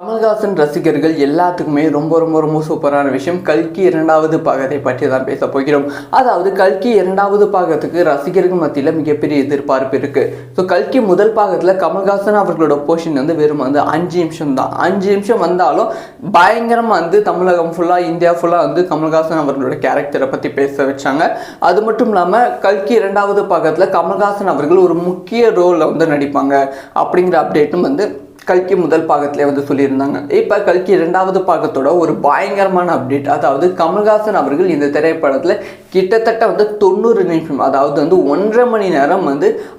கமல்ஹாசன் ரசிகர்கள் எல்லாத்துக்குமே ரொம்ப சூப்பரான விஷயம் கல்கி இரண்டாவது பாகத்தை பற்றி தான் பேச போகிறோம். அதாவது கல்கி இரண்டாவது பாகத்துக்கு ரசிகர்கள் மத்தியில் மிகப்பெரிய எதிர்பார்ப்பு இருக்கு. ஸோ கல்கி முதல் பாகத்தில் கமல்ஹாசன் அவர்களோட போர்ஷன் வெறும் 5 நிமிஷம் தான். 5 நிமிஷம் வந்தாலும் பயங்கரமாக தமிழகம் ஃபுல்லாக இந்தியா ஃபுல்லாக கமல்ஹாசன் அவர்களோட கேரக்டரை பற்றி பேச வச்சாங்க. அது மட்டும் இல்லாமல் கல்கி இரண்டாவது பாகத்தில் கமல்ஹாசன் அவர்கள் ஒரு முக்கிய ரோலில் நடிப்பாங்க அப்படிங்கிற அப்டேட்டும் கல்கி முதல் பாகத்திலே சொல்லியிருந்தாங்க. இப்போ கல்கி இரண்டாவது பாகத்தோட ஒரு பயங்கரமான அப்டேட், அதாவது கமல்ஹாசன் அவர்கள் இந்த திரைப்படத்தில் கிட்டத்தட்ட 90 நிமிஷம், அதாவது 1.5 மணி நேரம்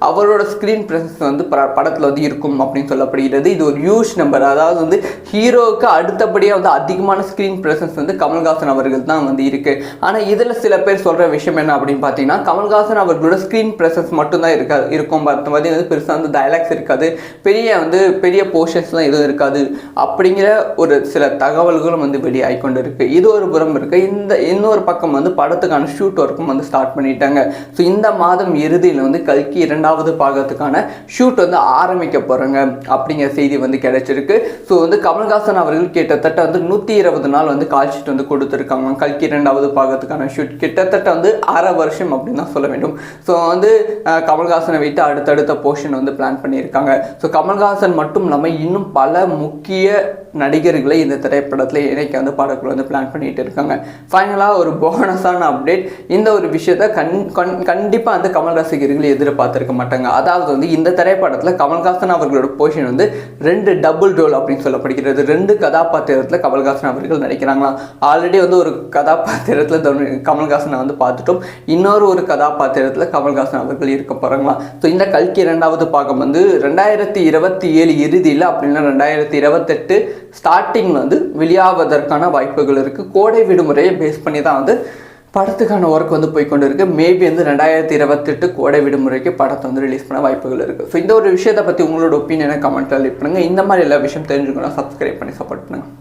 அவரோட ஸ்க்ரீன் ப்ரெசன்ஸ் படத்தில் இருக்கும் அப்படின்னு சொல்லப்படுகிறது. இது ஒரு ஹியூஜ் நம்பர். அதாவது ஹீரோவுக்கு அடுத்தபடியாக அதிகமான ஸ்க்ரீன் ப்ரெசன்ஸ் கமல்ஹாசன் அவர்கள் தான் இருக்கு. ஆனால் இதில் சில பேர் சொல்கிற விஷயம் என்ன அப்படின்னு பார்த்தீங்கன்னா, கமல்ஹாசன் அவர்களோட ஸ்க்ரீன் ப்ரெசன்ஸ் மட்டும்தான் இருக்கும். பார்த்த பெருசாக டைலாக்ஸ் இருக்காது, பெரிய போர்ஷன்ஸ்லாம் எதுவும் இருக்காது அப்படிங்கிற ஒரு சில தகவல்களும் வெளியாகி கொண்டு இருக்கு. இது ஒரு புறம் இருக்கு. இன்னொரு பக்கம் படத்துக்கான ஷூட் ஒர்க்கும் ஸ்டார்ட் பண்ணிட்டாங்க. ஸோ இந்த மாதம் இறுதியில் கல்கி இரண்டாவது பாகத்துக்கான ஷூட் ஆரம்பிக்க போறாங்க அப்படிங்கிற செய்தி கிடைச்சிருக்கு. ஸோ கமல்ஹாசன் அவர்கள் கிட்டத்தட்ட 120 நாள் கால் ஷீட் கொடுத்துருக்காங்க. கல்கி இரண்டாவது பாகத்துக்கான ஷூட் கிட்டத்தட்ட அரை வருஷம் அப்படின்னு தான் சொல்ல வேண்டும். ஸோ கமல்ஹாசனை வைத்து அடுத்தடுத்த போர்ஷன் பிளான் பண்ணியிருக்காங்க. ஸோ கமல்ஹாசன் மட்டும் இல்லாமல் இன்னும் பல முக்கிய நடிகர்களை இந்த திரைப்படத்தில் இணைக்க படக்குழு பிளான் பண்ணிட்டு இருக்காங்க. ஃபைனலாக ஒரு போனஸான அப்டேட், இந்த ஒரு விஷயத்தை கண்டிப்பாக கமல் ரசிகர்கள் எதிர்பார்த்திருக்க மாட்டாங்க. அதாவது இந்த திரைப்படத்தில் கமல்ஹாசன் அவர்களோட போர்ஷன் 2 டபுள் ரோல் அப்படின்னு சொல்லப்படுகிறது. 2 கதாபாத்திரத்தில் கமல்ஹாசன் அவர்கள் நடிக்கிறாங்களாம். ஆல்ரெடி ஒரு கதாபாத்திரத்தில் கமல்ஹாசனை பார்த்துட்டோம். இன்னொரு கதாபாத்திரத்தில் கமல்ஹாசன் அவர்கள் இருக்க போகிறாங்களாம். ஸோ இந்த கல்கி இரண்டாவது பாகம் 2027 இறுதியில் அப்படின்னா 2028 ஸ்டார்டிங் வெளியாவதற்கான வாய்ப்புகள் இருக்குது. கோடை விடுமுறையை பேஸ் பண்ணி தான் படத்துக்கான ஒர்க் போய்கொண்டு இருக்கு. மேபி 2028 கோடை விடுமுறைக்கு படத்தை ரிலீஸ் பண்ண வாய்ப்புகள் இருக்குது. ஸோ இந்த ஒரு விஷயத்தை பற்றி உங்களோட ஒப்பீனியனை கமெண்ட்டில் லீவ் பண்ணுங்கள். இந்த மாதிரி எல்லா விஷயம் தெரிஞ்சுக்கணும், சப்ஸ்கிரைப் பண்ணி சப்போர்ட் பண்ணுங்கள்.